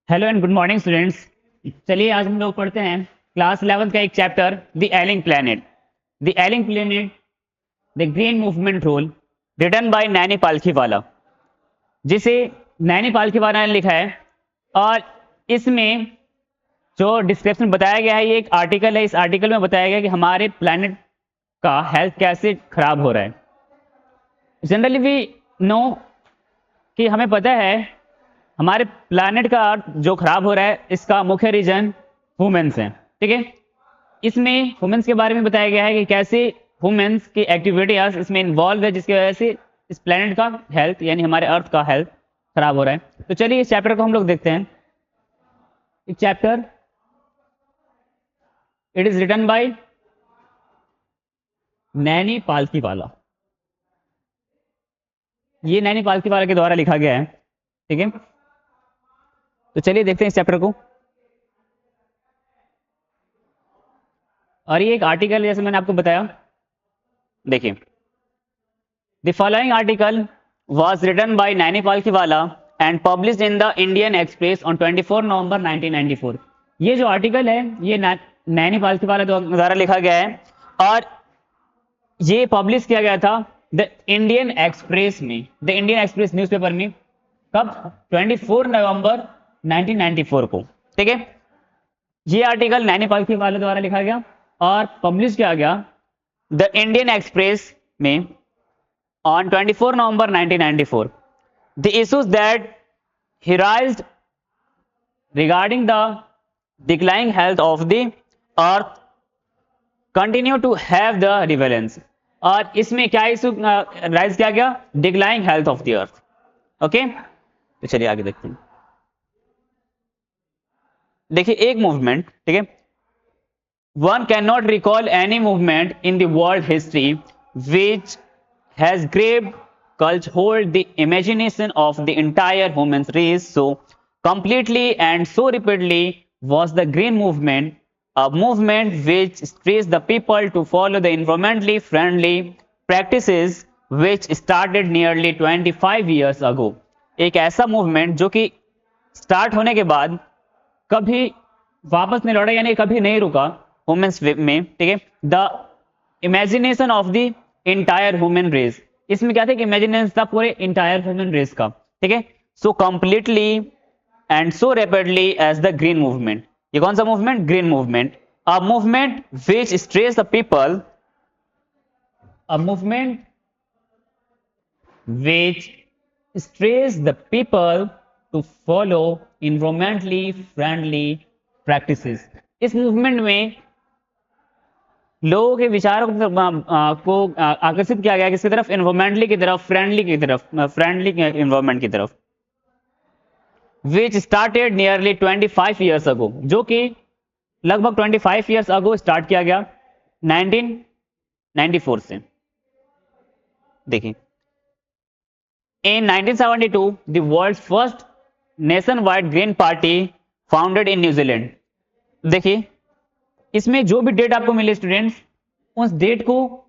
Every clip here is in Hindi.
Hello and good morning students. चलिए आज हम लोग पढ़ते हैं क्लास 11th का एक chapter the ailing planet. The ailing planet the green movement role, written by Nani Palkhivala, जिसे नैनी पालखीवाला ने लिखा है। और इसमें जो डिस्क्रिप्शन बताया गया है, ये एक आर्टिकल है। इस आर्टिकल में बताया गया कि हमारे प्लैनेट का हेल्थ कैसे खराब हो रहा है। जनरली वी नो कि हमें पता है हमारे प्लानट का अर्थ जो खराब हो रहा है, इसका मुख्य रीजन ह्यूमंस है। ठीक है, इसमें ह्यूमंस के बारे में बताया गया है कि कैसे ह्यूमंस की एक्टिविटीज इसमें इन्वॉल्व है, जिसकी वजह से इस प्लेनेट का हेल्थ यानी हमारे अर्थ का हेल्थ खराब हो रहा है। तो चलिए इस चैप्टर को हम लोग देखते हैं। इस chapter it is written by Nani Palkhivala. ये नैनी पालकीवाला के द्वारा लिखा गया है। ठीक है, तो चलिए देखते हैं इस चैप्टर को। और ये एक आर्टिकल जैसे मैंने आपको बताया, देखिए, the following article was written by Naini Palkhivala and published in the Indian Express on 24 नवंबर 1994। ये जो आर्टिकल है ये नैनी पालकीवाला द्वारा लिखा गया है और ये पब्लिश किया गया था द इंडियन एक्सप्रेस में, द इंडियन एक्सप्रेस न्यूज़पेपर में। कब? 24 नवंबर 1994 को। ठीक है, ये आर्टिकल नैनी पालकीवाला द्वारा लिखा गया और पब्लिश किया गया द इंडियन एक्सप्रेस में on 24 November 1994. The issues that he raised regarding the declining health of the earth continue to have the relevance। और इसमें क्या इशू राइज किया गया? Declining health of the earth. Okay, तो चलिए आगे देखते हैं। देखिए, एक मूवमेंट, ठीक है, one cannot recall any movement in the world history which has grabbed hold the imagination of the entire human race so completely and so rapidly was the green movement, a movement which stressed the people to follow the environmentally friendly practices which started nearly 25 years ago। एक ऐसा मूवमेंट जो कि स्टार्ट होने के बाद कभी वापस नहीं लौटा, यानी कभी नहीं रुका ह्यूमंस में। ठीक है, the imagination of the entire human race. इसमें क्या था कि इमेजिनेशन था पूरे इंटायर ह्यूमन रेस का। ठीक है, so completely and so rapidly as the green movement. ये कौन सा movement? Green movement. A movement which stress the people, a movement which stress the people to follow environmentally friendly practices. इस मूवमेंट में लोगों के विचारों को आकर्षित किया गया किसकी तरफ? इन्वायरमेंटली की तरफ, फ्रेंडली की तरफ, फ्रेंडली इन्वायरमेंट की तरफ। Which started nearly 25 years ago, जो कि लगभग 25 ईयर्स अगो स्टार्ट किया गया 1994 से। देखिए, इन 1972 the world first nation wide green party founded in New Zealand. देखिए, इसमें जो भी डेट आपको मिले स्टूडेंट्स, उस डेट को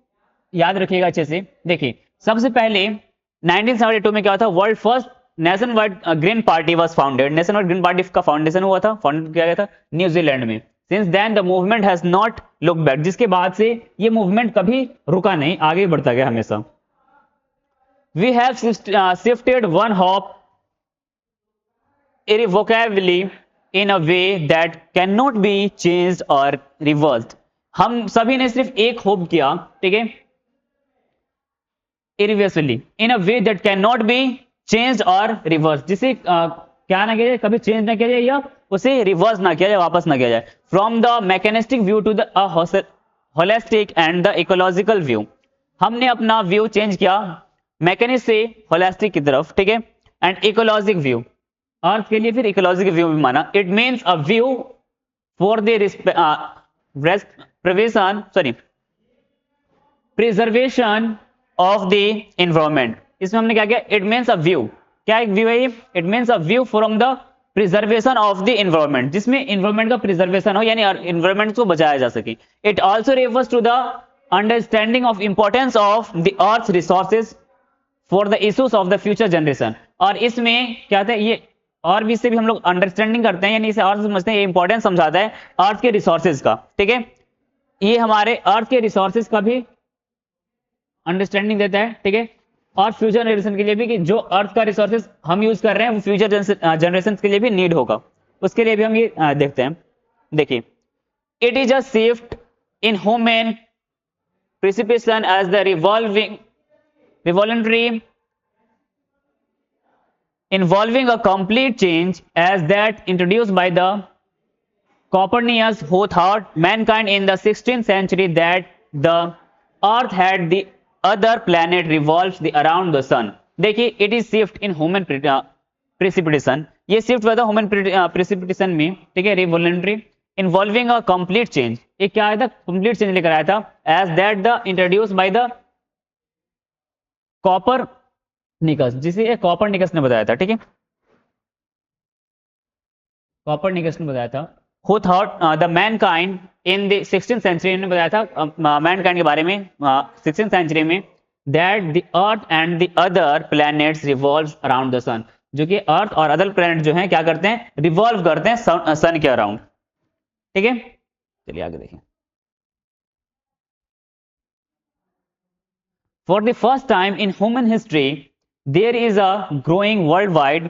याद रखिएगा अच्छे से। देखिए, सबसे पहले 1972 में क्या हुआ था? World first nation wide green party was founded. Nation wide green party का फाउंडेशन हुआ था, फाउंडेड किया गया था न्यूजीलैंड में। Since then the movement has not look back. जिसके बाद से ये मूवमेंट कभी रुका नहीं, आगे बढ़ता गया हमेशा। We have shifted one hope irrevocably in a way that cannot be changed or reversed। हम सभी ने सिर्फ एक होप किया, ठीक है, irreversibly in a way that cannot be changed or reversed, जिसे क्या ना किया जाए, कभी चेंज ना किया जाए या उसे रिवर्स ना किया जाए, वापस ना किया जाए। From the mechanistic view to the holistic and the ecological view. हमने अपना व्यू चेंज किया मैकेनिस्ट से होलिस्टिक की तरफ, ठीक है, एंड इकोलॉजिक व्यू, अर्थ के लिए फिर इकोलॉजिकल व्यू भी माना। It means a view for the preservation of the environment. इसमें हमने क्या किया? It means a view. क्या एक व्यू है ये? It means a view from the preservation of the environment, जिसमें एनवायरमेंट का प्रिजर्वेशन हो, यानी एनवायरमेंट को बचाया जा सके। It also refers to the understanding of importance of the earth resources for the issues of the future generation. और इसमें क्या था? ये और भी इससे भी हम लोग अंडरस्टैंडिंग करते हैं, यानी इसे और समझते हैं, ये इंपॉर्टेंस समझाता है अर्थ के रिसोर्सेज का, ठीक है। ये हमारे अर्थ के रिसोर्सेज का भी अंडरस्टैंडिंग देता है, ठीक है। और फ्यूचर जनरेशन के लिए भी, कि जो अर्थ का रिसोर्सेज हम यूज कर रहे हैं वो फ्यूचर जनरेशन के लिए भी नीड होगा, उसके लिए भी हम ये देखते हैं। देखिए, it is a shift in human precipitation as the revolutionary involving a complete change as that introduced by the Copernicus, who thought mankind in the 16th century that the earth had the other planet revolves the around the sun। देखिए, it is shift in human precipitation, ये शिफ्ट हुआ था ह्यूमन प्रेसिपिटेशन में, ठीक है, revolutionary involving a complete change. ये क्या आया था? कंप्लीट चेंज लेकर आया था, as that the introduce by the copper निकस, जिसे कॉपर निकस ने बताया था, ठीक है, कॉपर निकस ने बताया था। Who thought the mankind in the 16th century ने बताया था मैनकाइंड के बारे में 16th सेंचुरी में, that the earth and the other planets revolves around the सन, जो कि अर्थ और अदर प्लैनेट जो हैं क्या करते हैं? रिवॉल्व करते हैं सन के अराउंड, ठीक है। चलिए आगे देखें। For the first time in human history, there is a growing worldwide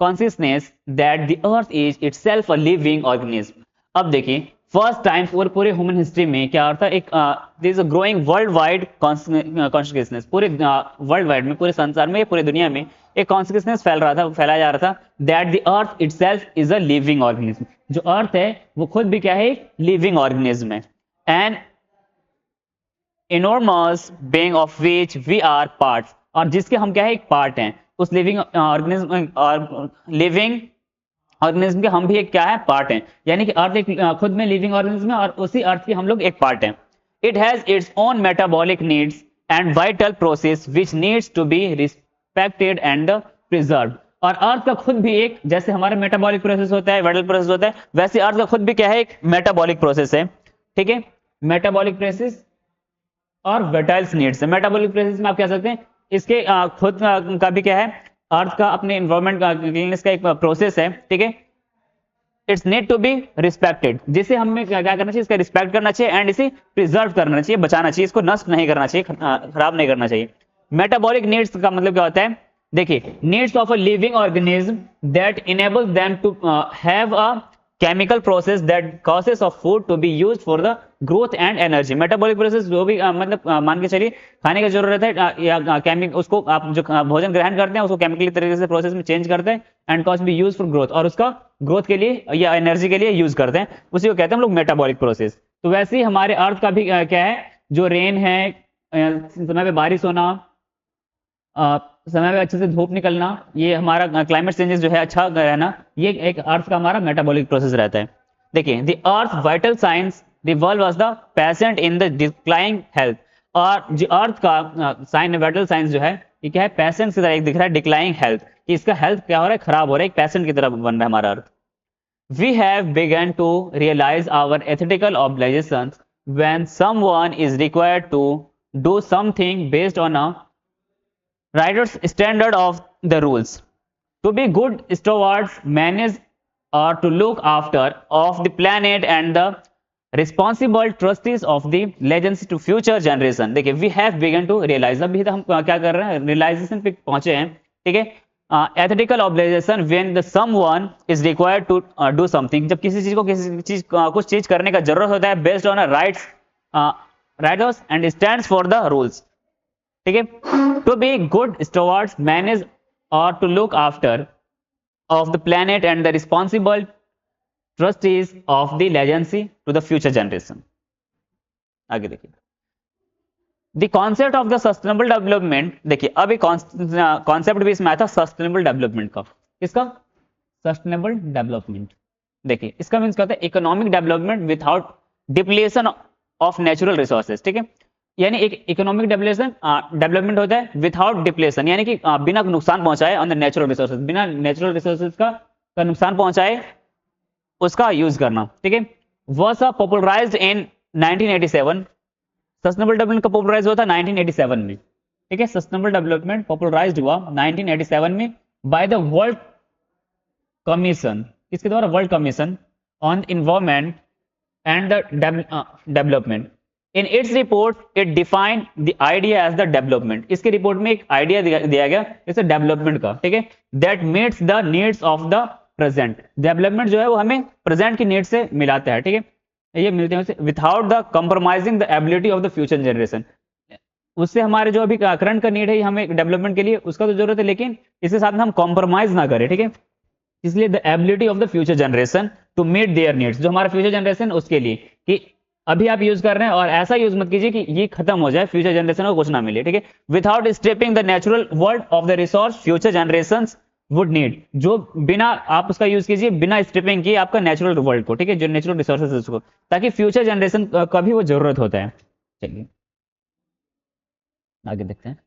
consciousness that the earth is itself a living organism। अब देखिए, फर्स्ट टाइम पूरे ह्यूमन हिस्ट्री में क्या होता है? एक there is a growing world wide consciousness, पूरे वर्ल्ड वाइड में, पूरे संसार में, पूरी दुनिया में एक कॉन्शियसनेस फैलाया जा रहा था, that the earth itself is a living organism. जो अर्थ है वो खुद भी क्या है? एक लिविंग ऑर्गेनिज्म है। And enormous being of which we are parts, और जिसके हम क्या है? एक पार्ट हैं। उस लिविंग ऑर्गेनिज्म के हम भी एक क्या है? पार्ट हैं। यानी कि अर्थ एक खुद में लिविंग ऑर्गेनिज्म है और उसी अर्थ के हम लोग एक पार्ट हैं। It has its own metabolic needs and vital process which needs to be respected and preserve. और अर्थ का खुद भी एक, जैसे हमारा मेटाबॉलिक प्रोसेस होता है, वाइटल प्रोसेस होता है, वैसे अर्थ का खुद भी क्या है? एक मेटाबॉलिक प्रोसेस है, ठीक है। मेटाबॉलिक प्रोसेस और वाइटल्स नीड्स है। मेटाबॉलिक प्रोसेस में आप कह सकते हैं इसके खुद का भी क्या है? अर्थ का अपने एनवायरनमेंट का एक प्रोसेस है, ठीक है। It's need to be respected, जिसे हमें क्या करना चाहिए? इसका रिस्पेक्ट करना चाहिए एंड इसे प्रिजर्व करना चाहिए, बचाना चाहिए, इसको नष्ट नहीं करना चाहिए, खराब नहीं करना चाहिए। मेटाबॉलिक नीड्स का मतलब क्या होता है? देखिए, needs of a living organism that enables them to have a chemical process that causes of food to be used for the growth and energy। Metabolic process जो भी मतलब मान के चलिए खाने की जरूरत है या केमिकल, उसको आप जो भोजन ग्रहण करते हैं उसको केमिकली तरीके से प्रोसेस में चेंज करते हैं and cause B use for growth, और उसका ग्रोथ के लिए या एनर्जी के लिए यूज करते हैं, उसी को कहते हैं हम लोग मेटाबॉलिक प्रोसेस। तो वैसे ही हमारे अर्थ का भी क्या है? जो रेन है, समय पे बारिश होना, समय में अच्छे से धूप निकलना, ये हमारा क्लाइमेट चेंजेस जो है अच्छा रहना, ये एक अर्थ का हमारा मेटाबॉलिक प्रोसेस रहता है। देखिए, the earth vital science revolve as the patient in the declining health. और जो अर्थ का साइन वाइटल साइंस जो है, ये क्या है? पेशेंट की तरह एक दिख रहा है, डिक्लाइनिंग हेल्थ, कि इसका हेल्थ क्या हो रहा है? खराब हो रहा है, एक पेशेंट की तरह बन रहा है हमारा अर्थ। We have begun to realize our ethical obligations when someone is required to do something based on a writer's standard of the rules. To be good stewards, manage or to look after of the planet and the responsible trustees of the legacy to future generation। देखिए, we have begun to realize, अभी तो हम क्या कर रहे हैं? रियलाइजेशन पे पहुंचे हैं, ठीक है। Ethical obligation when the someone is required to do something, जब किसी चीज को कुछ चीज करने का जरूरत होता है, based on rights and stands for the rules, ठीक है। टू बी गुड स्टुअर्ड्स, मैनेज और to look after of the planet and the responsible trustees of the लेजेंसी to the future generation. आगे देखिए, the concept of the sustainable development. देखिए, अब एक कॉन्सेप्ट भी इसमें आया था सस्टेनेबल डेवलपमेंट का। किसका? Sustainable development. देखिए, इसका मीन्स क्या होता है? Economic development without depletion of natural resources, ठीक है। यानी एक इकोनॉमिक डेवलपमेंट होता है विदाउट डिप्लेशन, यानी कि बिना नुकसान पहुंचाए ऑन द नेचुरल रिसोर्सेज, बिना नेचुरल रिसोर्सेज का नुकसान पहुंचाए उसका यूज करना, ठीक है। Was popularised in 1987। Sustainable development का पॉपुलराइज हुआ था 1987 में, ठीक है। सस्टेनेबल डेवलपमेंट पॉपुलराइज्ड हुआ 1987 में बाय द वर्ल्ड कमीशन, किसके द्वारा? World commission on environment and the development. In its report it define the idea as the development. इसके रिपोर्ट में एक आइडिया दिया गया इसे डेवलपमेंट का, ठीक है, that meets the needs of the present. Development जो है वो हमें प्रेजेंट की नीड्स से मिलाता है, ठीक है, ये मिलते हैं without the compromising the ability of the future generation. उससे हमारे जो अभी करंट का नीड है हमें डेवलपमेंट के लिए उसका तो जरूरत है, लेकिन इसके साथ में हम कॉम्प्रोमाइज ना करें, ठीक है। इसलिए the ability of the future generation to meet their needs, जो हमारा फ्यूचर जनरेशन उसके लिए कि अभी आप यूज कर रहे हैं और ऐसा यूज मत कीजिए कि ये खत्म हो जाए, फ्यूचर जनरेशन को कुछ ना मिले, ठीक है। Without stripping the natural world of the resource future generations would need, जो बिना आप उसका यूज कीजिए बिना स्ट्रिपिंग किए आपका नेचुरल वर्ल्ड को, ठीक है, जो नेचुरल रिसोर्सेज उसको, ताकि फ्यूचर जनरेशन का भी वो जरूरत होता है। चलिए आगे देखते हैं।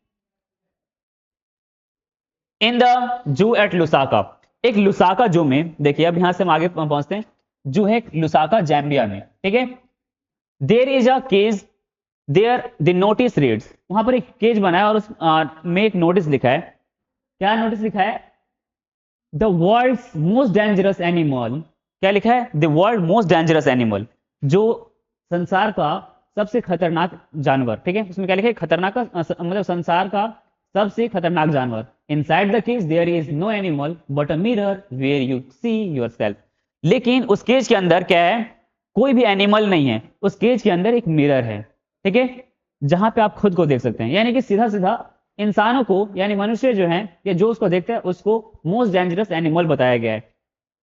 In the zoo at Lusaka, एक लुसाका जू में, देखिए अब यहां से हम आगे पहुंचते हैं। जू है लुसाका जैम्बिया में, ठीक है। There is a cage there the notice reads, वहां पर एक केज बना है और उस में एक नोटिस लिखा है। क्या नोटिस लिखा है? The world's most dangerous animal. क्या लिखा है? The world most dangerous animal, जो संसार का सबसे खतरनाक जानवर, ठीक है। उसमें क्या लिखा है? खतरनाक मतलब संसार का सबसे खतरनाक जानवर। Inside the cage there is no animal but a mirror where you see yourself. लेकिन उस केज के अंदर क्या है? कोई भी एनिमल नहीं है, उस केज के अंदर एक मिरर है, ठीक है, जहां पे आप खुद को देख सकते हैं। यानी कि सीधा सीधा इंसानों को, यानी मनुष्य जो है या जो उसको देखते हैं उसको मोस्ट डेंजरस एनिमल बताया गया है।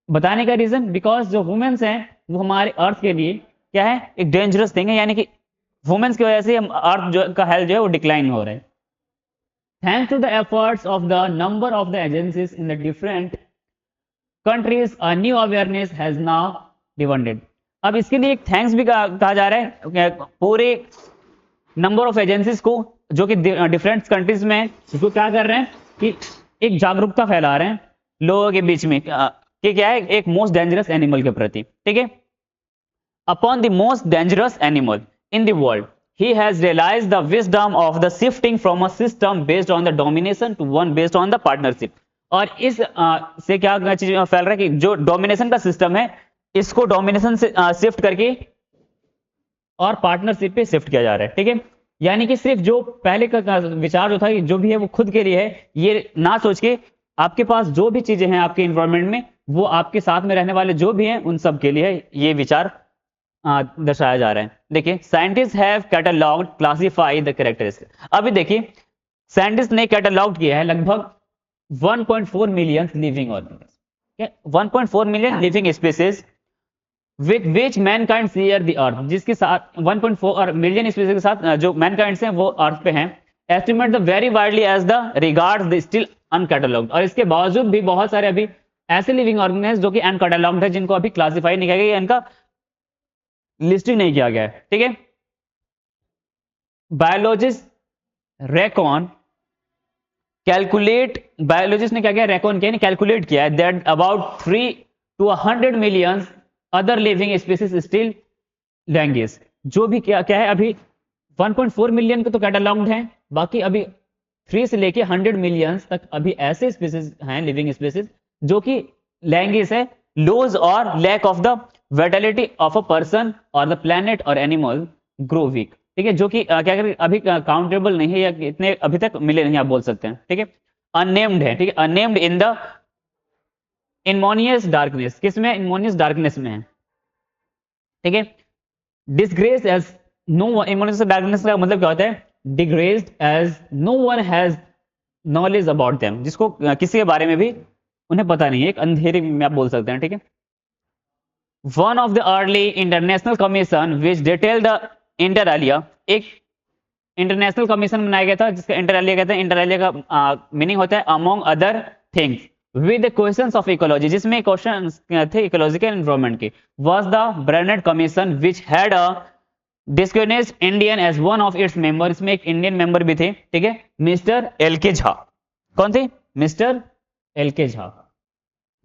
बताने का रीजन, बिकॉज जो वुमेन्स हैं वो हमारे अर्थ के लिए क्या है? एक डेंजरस थिंग है, यानी कि वुमेन्स की वजह से हम अर्थ जो का हेल्थ जो है वो डिक्लाइन हो रहा है। Thanks to the efforts of the number of the agencies in the different countries, a new awareness has now divided. अब इसके लिए एक थैंक्स भी कहा जा रहा है पूरे नंबर ऑफ एजेंसीज को जो कि डिफरेंट कंट्रीज में इसको क्या कर रहे हैं कि एक जागरूकता फैला रहे हैं लोगों के बीच में कि क्या है? एक मोस्ट डेंजरस एनिमल के प्रति, ठीक है। Upon the most dangerous animal in the world, he has realized the wisdom of the shifting from a system based on the domination to one based on the partnership. और इस से क्या चीज फैल रहा है कि जो डोमिनेशन का सिस्टम है इसको डोमिनेशन से शिफ्ट करके और पार्टनरशिप पे शिफ्ट किया जा रहा है, ठीक है। यानी कि सिर्फ जो पहले का विचार जो था कि जो भी है वो खुद के लिए है, ये ना सोच के आपके पास जो भी चीजें हैं आपके इन्वायरमेंट में वो आपके साथ में रहने वाले जो भी हैं उन सब के लिए ये विचार दर्शाया जा रहा है। देखिए, scientist have catalogued classify the characteristic. अभी देखिए साइंटिस्ट ने कैटलॉग किया है लगभग 1.4 million living organism, 1.4 million living species with which Mankind share the earth, जिसके साथ 1.4 मिलियन स्पीसीज के साथ जो मैनकाइंड हैं वो अर्थ पे हैं। Estimate the very widely as the regards the still अनकैटलॉग्ड, और इसके बावजूद भी बहुत सारे अभी ऐसे लिविंग ऑर्गेनिज्म जो कि अनकैटलॉग्ड है, जिनको अभी क्लासिफाई नहीं किया गया, इनका लिस्टिंग नहीं किया गया है, ठीक है। बायोलॉजिस्ट रेकॉन कैलकुलेट, बायोलॉजिस्ट ने क्या किया? रेकॉन किया, कैलकुलेट किया that about 3 to 100 million other living species still language. जो भी क्या क्या है अभी 1.4 मिलियन के तो कैटलॉग्ड हैं, बाकी अभी 3 से लेके 100 मिलियन तक अभी ऐसे स्पीसीज हैं लिविंग स्पीसीज जो कि लैंग्वेज है लॉज और lack of the vitality of a person और द प्लैनेट और एनिमल ग्रो वीक, ठीक है, जो कि क्या करें अभी काउंटेबल नहीं है या इतने अभी तक मिले नहीं, आप बोल सकते हैं, ठीक है। अननेम्ड है, ठीक है, अननेम्ड इन द इनमोनियस डार्कनेस, किसमें? इनमोनियस डार्कनेस में है, ठीक है। डिसग्रेस एज नो, इनमोनियस डार्कनेस का मतलब क्या होता है? डिग्रेस्ड as no one has knowledge about them, जिसको किसी के बारे में भी उन्हें पता नहीं है, एक अंधेरे में आप बोल सकते हैं, ठीक है। One of the early international commission which detailed the inter alia, एक इंटरनेशनल कमीशन बनाया गया था जिसका इंटर एलिया कहते हैं। इंटर एलिया का मीनिंग होता है among other things with questions of ecology, जिसमें क्वेश्चंस थे इकोलॉजिकल एनवायरनमेंट के। Was the ब्रेनेट commission which had a discriminate Indian as one of its member, इसमें एक इंडियन मेंबर भी थे, ठीक है, मिस्टर एल के झा। कौन थे? मिस्टर एल के झा।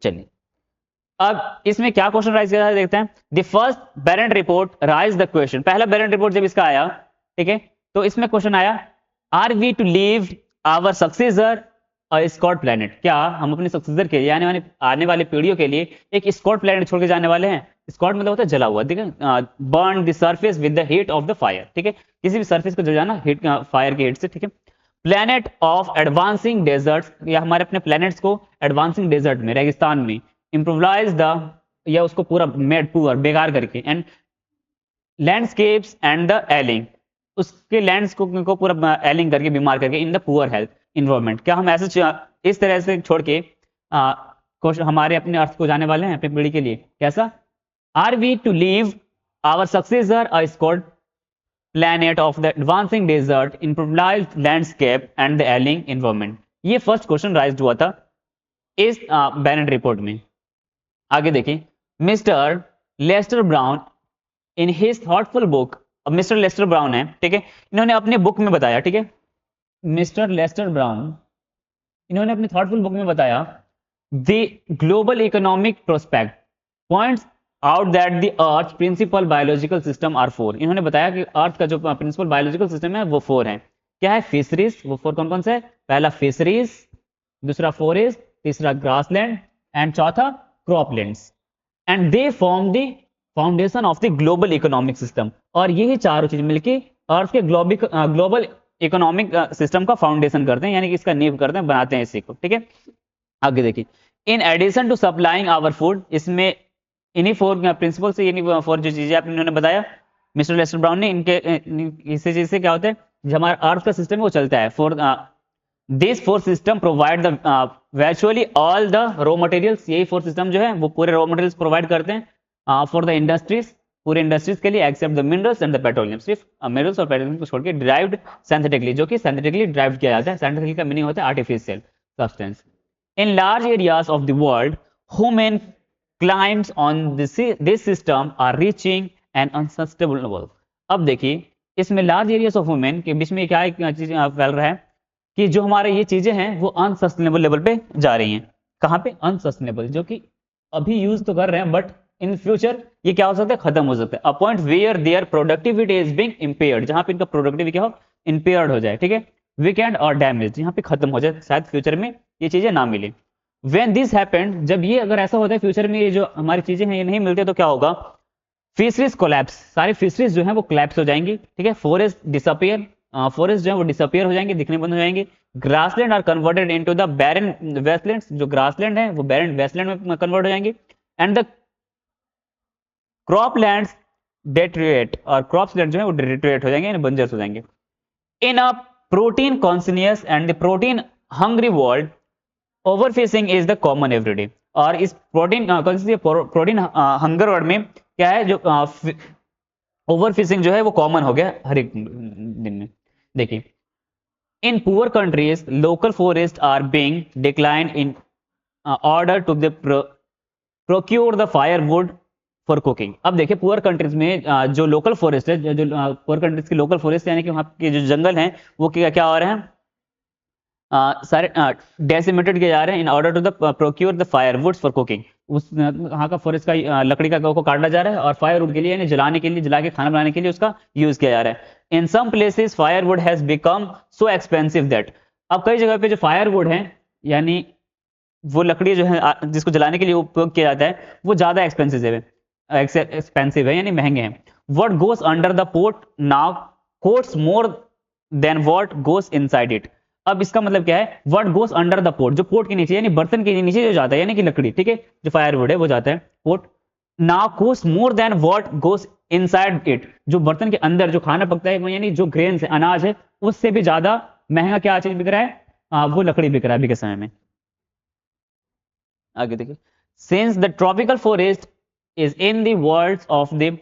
चलिए अब इसमें क्या क्वेश्चन राइज किया देखते हैं। The first बैरेंट report rise the question, पहला बैरेंट रिपोर्ट जब इसका आया, ठीक है, तो इसमें क्वेश्चन आया, are we to leave our successor scorched planet, क्या हम अपने सक्सेसर के लिए आने वाले पीढ़ियों के लिए एक स्कॉट प्लेनेट छोड़ के जाने वाले हैं? स्कॉट मतलब होता है जला हुआ, ठीक है, burn the surface with the heat of the fire, ठीक है, किसी भी सरफेस को जल जाना हीट, फायर की हीट से, ठीक है। प्लेनेट ऑफ एडवांसिंग डेजर्ट्स, या हमारे अपने प्लेनेट्स को एडवांसिंग डेजर्ट में, रेगिस्तान में इम्प्रोवाइज द, या उसको पूरा मेड पुअर, बेकार करके, एंड लैंडस्केप्स एंड द एलिंग, उसके लैंड्स को पूरा एलिंग करके, बीमार करके, in the poor health environment. क्या हम ऐसे इस तरह से छोड़ के हमारे अपने अर्थ को जाने वाले हैं अपनी पीढ़ी के लिए? कैसा? Are we to leave our successor a scorched planet of the advancing desert, improvised landscape and the ailing environment? ये फर्स्ट क्वेश्चन राइज हुआ था इस बेनेट रिपोर्ट में। आगे देखिए, mister Lester Brown in his thoughtful book, अब मिस्टर लेस्टर ब्राउन है, ठीक है, इन्होंने अपने बुक में बताया, ठीक है, मिस्टर लेस्टर ब्राउन, इन्होंने अपनी थॉटफुल बुक में बताया, the global economic prospect points out that the earth principal biological system are four. इन्होंने बताया कि अर्थ का जो प्रिंसिपल बायोलॉजिकल सिस्टम है वो फोर है। क्या है? फिशरीज, वो फोर कौन कौन से है? पहला फिशरीज, दूसरा फॉरेस्ट, तीसरा ग्रासलैंड, एंड चौथा croplands, and they form the foundation of the global economic system. और यही चारों चीज मिलकर अर्थ के ग्लोबल इकोनॉमिक सिस्टम का फाउंडेशन करते हैं, यानी कि इसका नींव करते हैं, बनाते हैं इसी को, ठीक है। आगे देखिए, in addition to supplying our food, इसमें इन्हीं फोर प्रिंसिपल से, इन्हीं फोर जो चीजें आपने इन्होंने बताया मिस्टर लेस्टर ब्राउन ने, इनके इसी चीज से क्या होता है, जो हमारा अर्थ का सिस्टम है वो चलता है। For this four system provide the virtually all the raw materials, यही फोर सिस्टम जो है वो पूरे रॉ मटेरियल्स प्रोवाइड करते हैं फॉर द इंडस्ट्रीज, पूरे इंडस्ट्रीज के लिए, except the minerals and the petroleum, सिर्फ मिनरल्स और पेट्रोलियम को छोड़ के, डिराइव्ड सिंथेटिकली, जो कि सिंथेटिकली डिराइव किया जाता है। सिंथेटिकली का मीनिंग होता है artificial substance. In large areas of the world human claims on this system are reaching and unsustainable. अब देखिए, इसमें लार्ज एरियाज ऑफ वुमेन के बीच में क्या चीज फैल रहा है कि जो हमारे ये चीजें हैं वो अनसस्टेनेबल लेवल पे जा रही हैं। कहाँ पे? अनसस्टेनेबल, जो कि अभी यूज तो कर रहे हैं बट इन फ्यूचर ये क्या हो सकता है? खत्म हो सकता है। A point where there productivity is being impaired, जहां पे इनका प्रोडक्टिविटी क्या हो? इंपेयर्ड हो जाए, ठीक है, वीकेंड और डैमेज, यहाँ पे खत्म हो जाए, शायद फ्यूचर में ये चीजें ना मिले। व्हेन दिस हैपेंड, जब ये अगर ऐसा होता है फ्यूचर में ये जो हमारी चीजें हैं ये नहीं मिलती, तो क्या होगा? फिशरीज कोलैप्स, सारी फिशरीज जो है वो कोलैप्स हो जाएंगी, ठीक है, फॉरेस्ट डिसअपियर, फॉरेस्ट जो है वो डिसअपियर हो जाएंगे, दिखने बंद हो जाएंगे। Grassland are converted into the baron wastelands, जो ग्रासलैंड है वो बैरन वेस्टलैंड में कन्वर्ट हो जाएंगे। एंड द क्रॉपलैंड्स डेट्रिएट, और क्रॉपलैंड जो है वो डेट्रिएट हो जाएंगे, बंजर्स हो जाएंगे। इन a protein conscious and the protein hungry world, overfishing is the common everyday. और इस प्रोटीन हंगर वर्ल्ड में क्या है? जो ओवरफिशिंग जो है वो कॉमन हो गया हर एक दिन में। देखिए, in poor countries local forest are being declined in order to the procure the firewood for cooking. अब देखिए, पुअर कंट्रीज में जो लोकल फॉरेस्ट है, जो पुअर कंट्रीज की लोकल फॉरेस्ट, यानी कि वहाँ के जो जंगल हैं वो क्या क्या हो रहे हैं? सारे डेसिमेटेड किए जा रहे हैं इन order to the procure the फायरवुड्स for cooking. उस वहाँ का फॉरेस्ट का लकड़ी का को काटा जा रहा है और फायरवुड के लिए, यानी जलाने के लिए, जला के खाना बनाने के लिए उसका यूज किया जा रहा है। इन some places firewood has become so expensive that, अब कई जगह पे जो फायरवुड है, यानी वो लकड़ी जो है जिसको जलाने के लिए उपयोग किया जाता है, वो ज्यादा एक्सपेंसिव है, यानी महंगे हैं। What goes under the pot now costs more than what goes inside it. अब इसका मतलब क्या है? What goes under the pot, जो पोट के नीचे, यानी बर्तन के नीचे जो जाता है, यानी कि लकड़ी, ठीक है, जो फायरवुड है वो जाता है pot, now costs more than what goes inside it, जो बर्तन के अंदर जो खाना पकता है, यानी जो ग्रेन्स है, अनाज है, उससे भी ज्यादा महंगा क्या चीज बिक रहा है? वो लकड़ी बिक रहा है अभी के समय में। आगे देखिए, since the tropical forest is in the words of the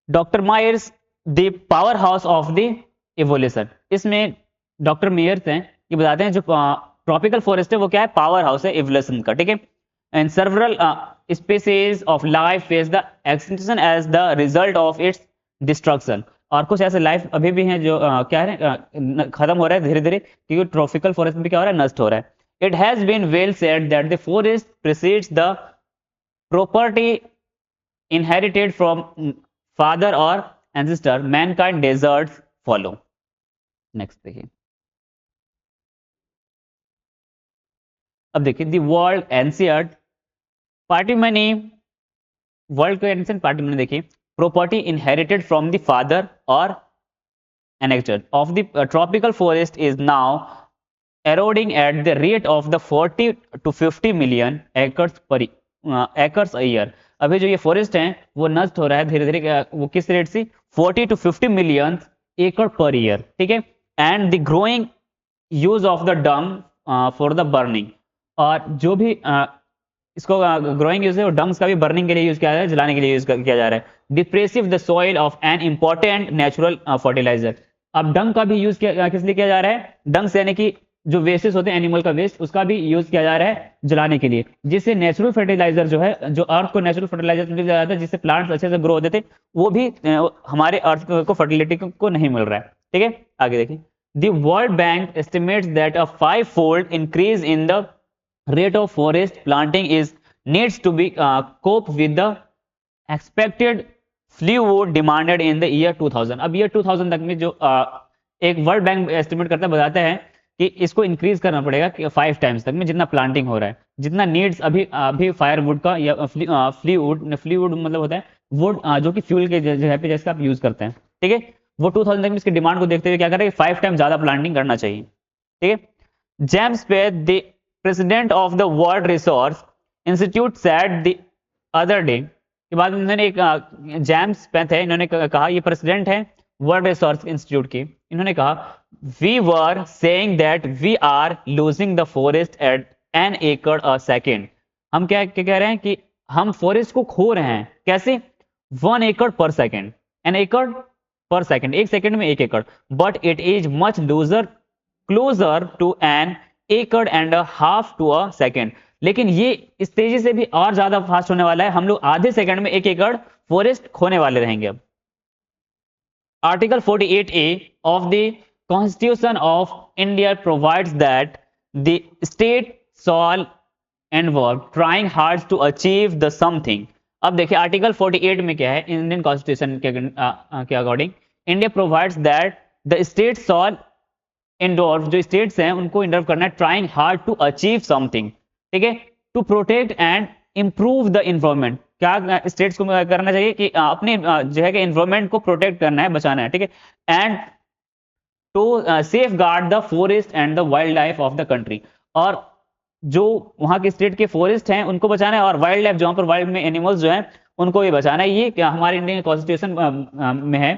doctor Myers the powerhouse of the evolution. इसमें डॉक्टर मेयर्स हैं, ये बताते हैं जो ट्रॉपिकल फॉरेस्ट है वो क्या है? पावर हाउस है इवोल्यूशन का, ठीक है। And several species of life face the extinction as the result of its destruction. और कुछ ऐसे लाइफ अभी भी हैं जो क्या है, खत्म हो रहा है धीरे धीरे, क्योंकि ट्रॉपिकल फॉरेस्ट में क्या हो रहा है? नष्ट हो रहा है। It has been well said that the forest precedes the property inherited from father or ancestor. Mankind deserts follow. Next देखिए, अब देखिए द वर्ल्ड एनसीआर पार्टिमनी, वर्ल्ड को एंशिएंट पार्टिमनी देखिए, property inherited from the father और annexure of the tropical forest is now eroding at the rate of the 40 to 50 million acres per acres a year। अभी जो ये फॉरेस्ट हैं वो नष्ट हो रहा है धीरे धीरे, वो किस रेट से, 40 to 50 मिलियन एकड़ पर ईयर, ठीक है। And the growing use of the Dang for the burning, और जो भी इसको ग्रोइंग यूज है वो डंग्स का भी बर्निंग के लिए यूज किया जा रहा है, जलाने के लिए यूज किया जा रहा है। Depriving the soil of an important natural fertiliser. अब डंग का भी यूज किस लिए किया जा रहा है, डंग्स यानी कि जो वेस्टेज होते हैं एनिमल का वेस्ट, उसका भी यूज किया जा रहा है जलाने के लिए, जिससे नेचुरल फर्टिलाइजर जो है, जो अर्थ को नेचुरल फर्टिलाइजर मिल जाता है जिससे प्लांट्स अच्छे से ग्रो होते थे, वो भी हमारे अर्थ को फर्टिलिटी को नहीं मिल रहा है, ठीक है। आगे देखिए, the world bank estimates that a 5-fold increase in the rate of forest planting is needs to be cope with the expected fleetwood demanded in the year 2000। अब year 2000 तक में जो एक वर्ल्ड बैंक एस्टिमेट करता है, बताता है कि इसको इंक्रीज करना पड़ेगा 5 टाइम्स तक में जितना प्लांटिंग हो रहा है, जितना नीड्स अभी फायरवुड का या फ्लीवुड मतलब होता है वुड जो कि फ्यूल के जगह पे जैसे आप यूज करते हैं, ठीक है। वो 2000 तक में इसकी डिमांड को देखते हुए क्या करें, 5 टाइम ज्यादा प्लांटिंग करना चाहिए, ठीक है। जेम्स पे the president of the world resource institute said the other day, के बाद उन्होंने एक जेम्स पेथ है, इन्होंने कहा, ये प्रेसिडेंट है वर्ल्ड रिसोर्स इंस्टीट्यूट की, इन्होंने कहा we were saying that we are losing the forest at an acre a second. हम क्या कह रहे हैं कि हम फॉरेस्ट को खो रहे हैं, कैसे, 1 एकड़ पर सेकेंड, एन एकड़ पर सेकेंड, एक सेकेंड में 1 एकड़, but it is much loser closer to N एकड़ and half to a second. लेकिन ये इस तेजी से भी और ज्यादा फास्ट होने वाला है, हम लोग आधे सेकंड में 1 एकड़ फॉरेस्ट खोने वाले रहेंगे। अब article 48A of the Constitution of India provides that the state shall involve trying hard to achieve the something। अब देखिए आर्टिकल 48 में क्या है, इंडियन कॉन्स्टिट्यूशन के according India provides that the state shall involve, जो स्टेट्स हैं उनको इन्वॉल्व करना है trying hard to achieve something, ठीक है, to protect and improve the environment. क्या स्टेट्स को करना चाहिए कि अपने जो है कि इन्वायरमेंट को प्रोटेक्ट करना है, बचाना है, ठीक है, and to safeguard the forest and the wildlife of the country. और जो वहाँ के स्टेट के फॉरेस्ट हैं उनको बचाना है, और वाइल्ड लाइफ जहाँ पर वाइल्ड में एनिमल्स जो हैं उनको भी बचाना है। ये क्या हमारे इंडियन कॉन्स्टिट्यूशन में है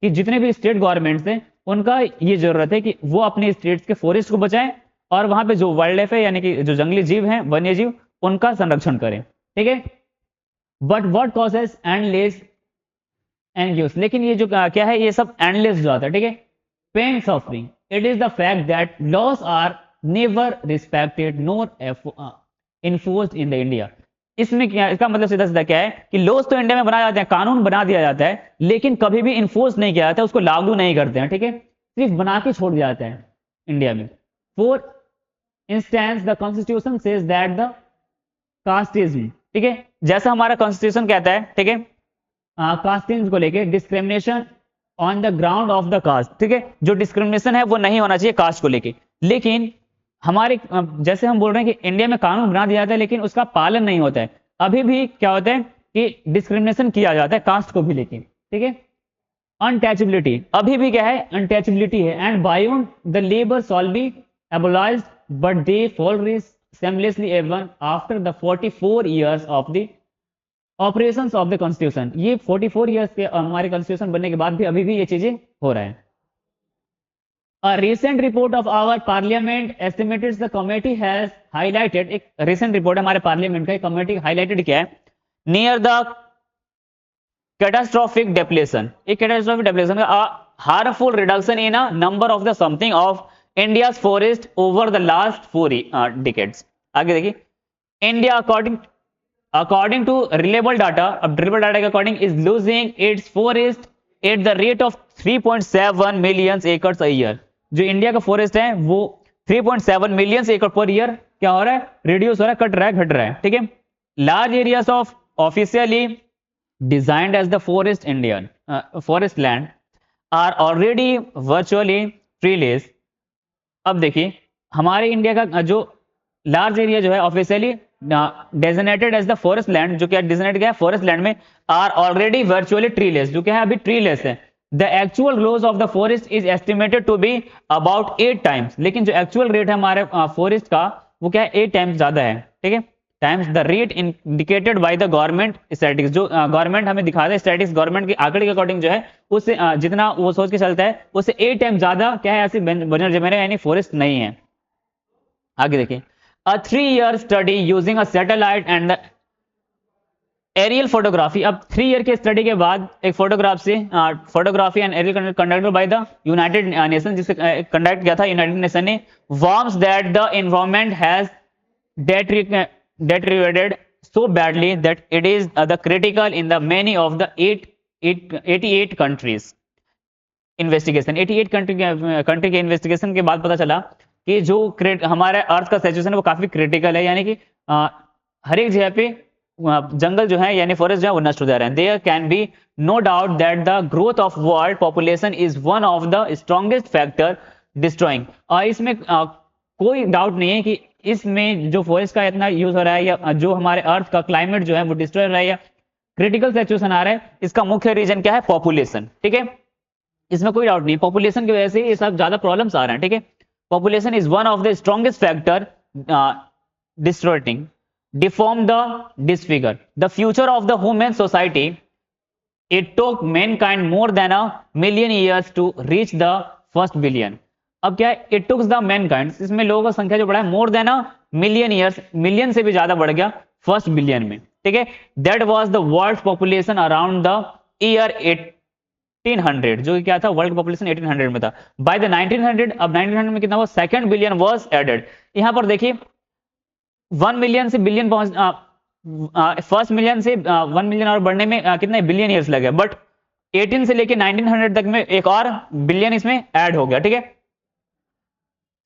कि जितने भी स्टेट गवर्नमेंट्स हैं उनका ये जरूरत है कि वो अपने स्टेट्स के फॉरेस्ट को बचाएं, और वहां पे जो वाइल्ड लाइफ है यानी कि जो जंगली जीव हैं, वन्य जीव, उनका संरक्षण करें, ठीक है। बट व्हाट कॉजेस एंडलेस एंग्यूस, लेकिन ये जो क्या है, ये सब एंडलेस जो आता है, ठीक है, pain suffering, it is the fact that laws are never respected nor enforced in the India. इसमें क्या, इसका मतलब सीधा सीधा क्या है कि लॉस तो इंडिया में बनाए जाते हैं, कानून बना दिया जाता है, लेकिन कभी भी इन्फोर्स नहीं किया जाता है, उसको लागू नहीं करते हैं, ठीक है, सिर्फ बना के छोड़ दिया जाता है इंडिया में। For instance the constitution says that the casteism, ठीक है, जैसा हमारा कॉन्स्टिट्यूशन कहता है, ठीक है, कास्टिज्म को लेके discrimination on the ground of the caste, ठीक है, जो डिस्क्रिमिनेशन है वो नहीं होना चाहिए कास्ट को लेके। लेकिन हमारे जैसे हम बोल रहे हैं कि इंडिया में कानून बना दिया जाता है लेकिन उसका पालन नहीं होता है, अभी भी क्या होता है कि डिस्क्रिमिनेशन किया जाता है कास्ट को भी लेके, ठीक है। अनटचेबिलिटी, अभी भी क्या है, अनटचेबिलिटी है, and बायोन the labour shawl B एबोलाइज्ड but they fall seamlessly Avon after the 44 years of the operations of the constitution. ये 44 years के हमारे कॉन्स्टिट्यूशन बनने के बाद भी अभी भी ये चीजें हो रहा है। A recent report of our parliament estimates the committee has highlighted, एक recent report है हमारे पार्लियामेंट का, कमेटी highlighted क्या है, near the catastrophic depletion, एक catastrophic depletion का harmful reduction in a number of the something of India's forest over the last 4 decades। आगे देखिए, India according to reliable data, अब reliable data के according is losing its forest at the rate of 3.7 million acres a year। जो इंडिया का फॉरेस्ट है वो 3.7 मिलियन एकड़ पर ईयर क्या हो रहा है, रिड्यूस हो रहा है, कट रहा है, घट रहा है, ठीक है। Large areas of officially designed as the forest Indian forest land are already virtually treeless. अब देखिए हमारे इंडिया का जो लार्ज एरिया जो है officially designated as the forest land, जो क्या डेजिग्नेट किया है फॉरेस्ट लैंड में, आर ऑलरेडी वर्चुअली ट्रीलेस, जो क्या है अभी ट्रीलेस है। The actual growth of the forest is estimated to be about 8 times, लेकिन जो एक्चुअल रेट है हमारे फॉरेस्ट का वो क्या है 8 टाइम्स ज्यादा है, ठीक है, times the rate indicated by the government statistics, जो गवर्नमेंट हमें दिखाता है स्टैटिस्टिक्स, गवर्नमेंट के आंकड़े के अकॉर्डिंग जो है उससे जितना वो सोच के चलता है उससे 8 टाइम ज्यादा क्या है ऐसी बंजर जमीन यानी फॉरेस्ट नहीं है। आगे देखिए, a 3-year study using a satellite and the aerial photography, अब 3 ईयर के स्टडी के बाद एक photography and aerial conducted by the United Nation, जिसे कंडक्ट किया था यूनाइटेड नेशन ने, warns that the environment has deteriorated so badly that it is the critical in the many of the 88 countries investigation, 88 country के इन्वेस्टिगेशन के बाद पता चला कि जो हमारे अर्थ का सिचुएशन है वो काफी क्रिटिकल है, यानी कि हर एक जगह पे जंगल जो है यानी फॉरेस्ट जो है वो नष्ट हो जा रहे हैं। There can be no doubt that the growth of world population is one of the strongest factor destroying, और इसमें कोई डाउट नहीं है कि इसमें जो फॉरेस्ट का इतना यूज हो रहा है या जो हमारे अर्थ का क्लाइमेट जो है वो डिस्ट्रॉय हो रहा है या क्रिटिकल सिचुएशन आ रहा है, इसका मुख्य रीजन क्या है, पॉपुलेशन, ठीक है, इसमें कोई डाउट नहीं, पॉपुलेशन की वजह से ये सब ज्यादा प्रॉब्लम्स आ रहे हैं, ठीक है। Population is one of the strongest factor destroying deform the disfigure the future of the human society. It took mankind more than a million years to reach the first billion. अब क्या है, it took the mankind, इसमें लोगों का संख्या जो बढ़ा है more than a million years, million से भी ज्यादा बढ़ गया फर्स्ट बिलियन में, ठीक है। that was the world's population around the year 1800, जो क्या था वर्ल्ड पॉपुलेशन 1800 में था। by the 1900, अब 1900 में कितना हुआ, सेकंड बिलियन was added। यहाँ पर देखिए 1 मिलियन से बिलियन पहुंच फर्स्ट मिलियन से 1 मिलियन और बढ़ने में कितने बिलियन ईयर्स लगे, बट 18 से लेके 1900 तक में एक और बिलियन इसमें ऐड हो गया, ठीक है।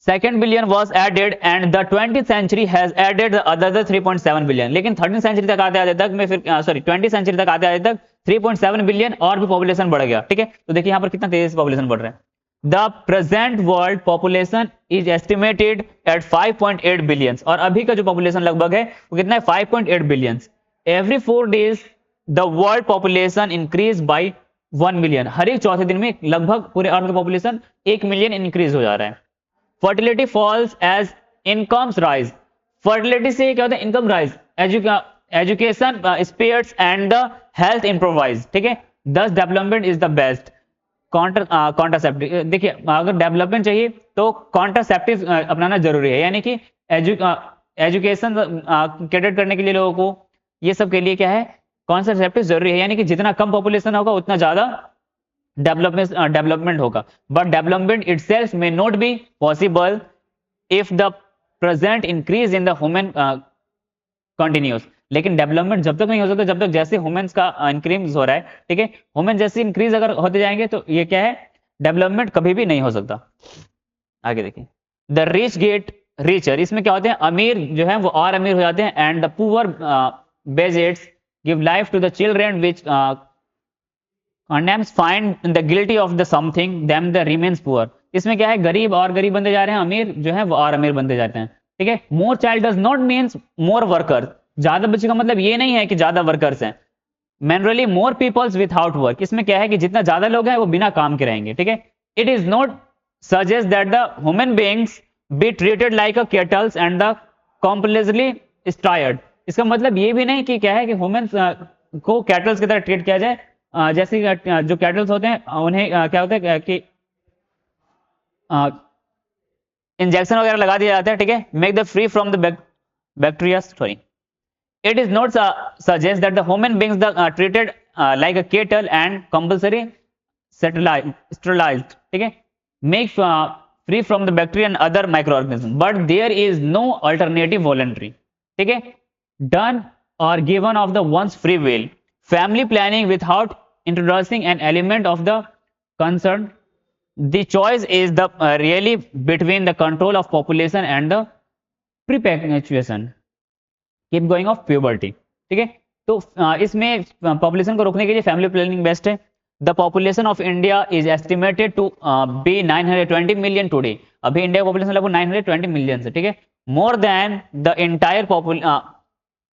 Second billion was added and the 20th century has added the other 3.7 billion, लेकिन 13th सेंचुरी तक आते आते तक में फिर 20th सेंचुरी तक आते आते तक 3.7 बिलियन और भी पॉपुलेशन बढ़ गया, ठीक है। तो देखिए यहाँ पर कितना तेजी से पॉपुलेशन बढ़ रहा है। The present world population is estimated at 5.8 billions, और अभी का जो पॉपुलेशन लगभग है वो कितना है 5.8 billions। Every 4 days the world population increase by 1 million, हर एक चौथे दिन में लगभग पूरे अर्थ का पॉपुलेशन 1 मिलियन इंक्रीज हो जा रहा है। Fertility falls as incomes rise, fertility से क्या होता है, income rise, education spreads and the health improves, ठीक है। Thus development is the best contraceptive, देखिए अगर डेवलपमेंट चाहिए तो कॉन्ट्रासेप्टिव अपनाना जरूरी है, यानी कि एजुकेशन कैटर करने के लिए लोगों को ये सब के लिए क्या है कॉन्ट्रासेप्टिव जरूरी है, यानी कि जितना कम पॉपुलेशन होगा उतना ज्यादा डेवलपमेंट होगा। But development itself may not be possible if the present increase in the human continuous, लेकिन डेवलपमेंट जब तक नहीं हो सकता जब तक जैसे ह्यूमंस का इंक्रीज हो रहा है, ठीक है, ह्यूमन जैसे इंक्रीज अगर होते जाएंगे तो ये क्या है डेवलपमेंट कभी भी नहीं हो सकता। आगे देखिए, द रिच गेट रिचर, इसमें क्या होते हैं अमीर जो है वो और अमीर हो जाते हैं, and the poor बेजेट्स give life to the children which condemns find the guilty of the something them the remains poor, इसमें क्या है गरीब और गरीब बनते जा रहे हैं, अमीर जो है वो और अमीर बनते जाते हैं, ठीक है। मोर child does not means more workers, ज्यादा बच्चे का मतलब ये नहीं है कि ज्यादा वर्कर्स हैं। मैनुअली मोर पीपल्स विदाउट वर्क, इसमें क्या है कि जितना ज्यादा लोग हैं वो बिना काम के रहेंगे, ठीक है। It is not suggest that the human beings be treated like a kettles and the complexly stirred, इसका मतलब ये भी नहीं कि क्या है कि ह्यूमन को कैटल्स की तरह ट्रीट किया जाए, जैसे जो कैटल्स होते हैं उन्हें क्या होता है कि इंजेक्शन वगैरह लगा दिया जाता है, ठीक है, make the free from the bacteria, sorry. It is not suggest that the human beings are treated like a cattle and compulsory sterilized, ठीक है, make free from the bacteria and other microorganisms, but there is no alternative voluntary, ठीक है, done or given of the one's free will, family planning without introducing an element of the concern. The choice is the really between the control of population and the perpetuation keep going of puberty, ठीक है। तो इसमें पॉपुलेशन को रोकने के लिए फैमिली प्लानिंग बेस्ट है। The population of India is estimated to be 920 million today, अभी इंडिया का पॉपुलेशन लगभग 920 मिलियन है, ठीक है। more than the entire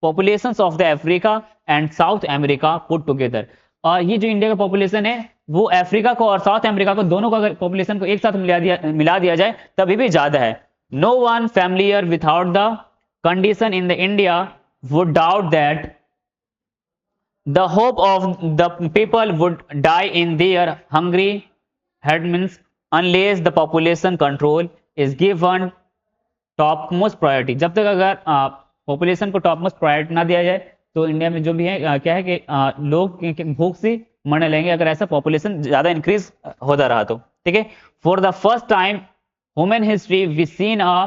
populations of the Africa and South America put together. और ये जो इंडिया का पॉपुलेशन है वो अफ्रीका को और साउथ अमेरिका को दोनों को अगर पॉपुलेशन को एक साथ मिला दिया जाए तभी भी ज्यादा है. No one familiar without the condition in the India would doubt that the hope of the people would die in their hungry headmans unless the population control is given top most priority. जब तक अगर पॉपुलेशन को टॉप मोस्ट प्रायोरिटी ना दिया जाए तो इंडिया में जो भी है क्या है कि लोग भूख से मरने लगेंगे अगर ऐसा पॉपुलेशन ज्यादा इंक्रीज होता रहा तो. ठीक है. For the first time human history we seen a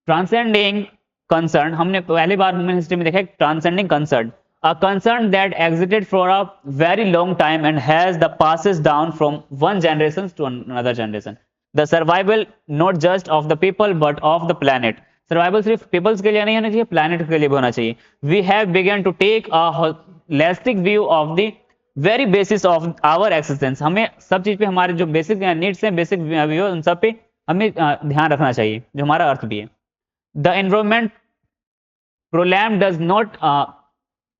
transcending concern. हमने पहली बार ह्यूमन हिस्ट्री में देखा है transcending concern, a concern that existed for a very long time and has the passes down from one generation to another generation. The survival not just of the people but of the planet. Survival सिर्फ peoples के लिए नहीं होना चाहिए, planet के लिए भी होना चाहिए. We have begun to take a holistic view of the very basis of our existence. हमें सब चीज पे हमारे जो बेसिक नीड्स हैं, बेसिक व्यू उन सब पे हमें ध्यान रखना चाहिए जो हमारा अर्थ भी है. The environment problem does not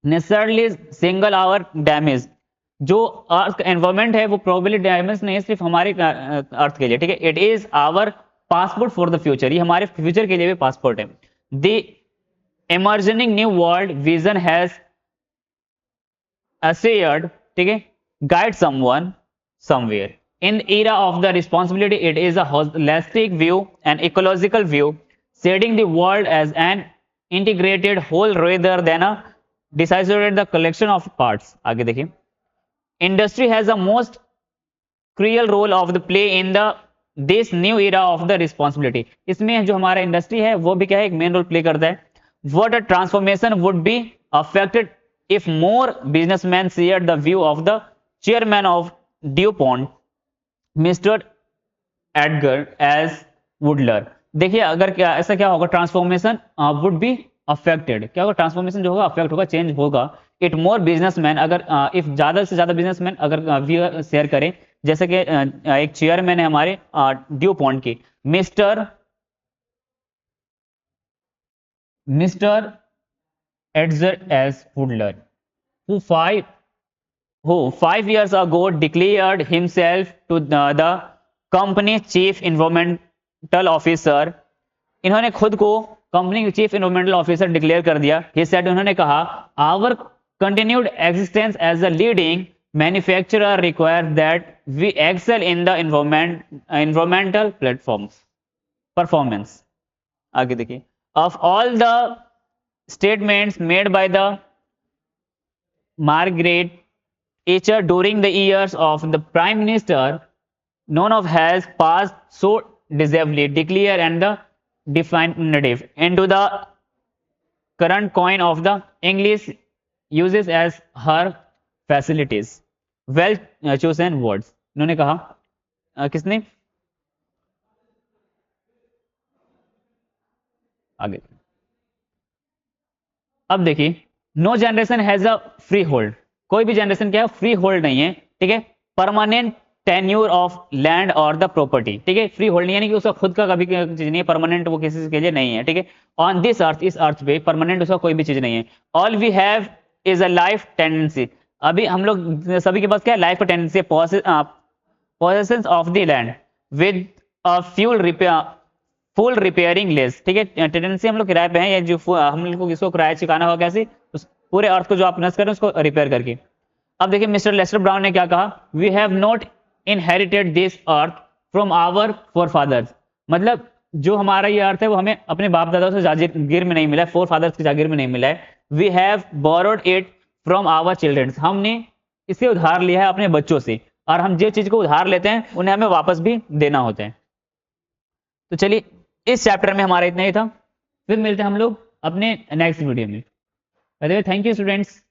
necessarily single our damage. जो अर्थ एनवायरमेंट है वो प्रोबेबली डैमेज नहीं है सिर्फ हमारे अर्थ के लिए. ठीक है. It is our passport for the future. ये हमारे फ्यूचर के लिए भी पासपोर्ट है. The emerging new world vision has assured, ठीक है, guide someone somewhere. In the era of the responsibility, it is a holistic view, an ecological view, seeing the world as an integrated whole rather than a dissociated the collection of parts. आगे देखिए. Industry has a most crucial role of the play in the this new era of the responsibility. इसमें जो हमारा इंडस्ट्री है वो भी क्या है, एक मेन रोल प्ले करता है. What a transformation would be affected if more businessmen shared the view of the chairman of DuPont, Mr. Edgar S. Woodler. देखिए अगर क्या ऐसा क्या होगा, ट्रांसफॉर्मेशन वुड बी अफेक्टेड. क्या होगा, ट्रांसफॉर्मेशन जो होगा अफेक्ट होगा, चेंज होगा. इट मोर बिजनेसमैन, अगर इफ ज्यादा से ज्यादा बिजनेसमैन अगर व्यू शेयर करें, जैसे कि एक चेयरमैन है हमारे ड्यू पॉन्ट की, mister Edgar S. Woodler, who 5 years ago declared himself to the company's chief environmental officer. इन्होंने खुद को कंपनी के चीफ इन्वायरमेंटल ऑफिसर डिक्लेयर कर दिया. He said, उन्होंने कहा, our continued existence as a leading manufacturer requires that we excel in the environmental performance. आगे देखिए. Of all the statements made by the Margaret Thatcher during the years of the Prime Minister, none of has passed so decisively declare and the definitive into the current coin of the English uses as her facilities. Well chosen words. इन्होंने कहा, किसने, आगे. अब देखिए, no generation has a freehold. कोई भी जनरेशन क्या है, फ्री होल्ड नहीं है. ठीक है. परमानेंट टेन्यूर ऑफ लैंड और द प्रॉपर्टी. ठीक है. फ्री होल्ड यानी कि उसका खुद का कभी चीज नहीं है, परमानेंट वो किसी के लिए नहीं है. ठीक है. ऑन दिस अर्थ, इस अर्थ पे परमानेंट उसका कोई भी चीज नहीं है. All we have is a life tendency. अभी हम लोग सभी के पास क्या है, लाइफ का tendency, possessions of the land with a full repairing less. ठीक है. टेंडेंसी हम लोग किराए पे हैं, या जो हम लोग को इसको किराया चुकाना होगा कैसे, उस पूरे अर्थ को जो आप नष्ट करें उसको रिपेयर करके. अब देखिए मिस्टर लेस्टर ब्राउन ने क्या कहा, we have not inherited this earth from our forefathers. मतलब जो हमारा ये अर्थ है वो हमें अपने बाप दादाओं से जागीर में नहीं मिला है, फोर फादर्स की जागीर में नहीं मिला है. We have borrowed it from our children. हमने इसे उधार लिया है अपने बच्चों से, और हम जिस चीज को उधार लेते हैं उन्हें हमें वापस भी देना होता है. तो चलिए, इस चैप्टर में हमारा इतना ही था. फिर मिलते हैं हम लोग अपने नेक्स्ट वीडियो में. Thank you students.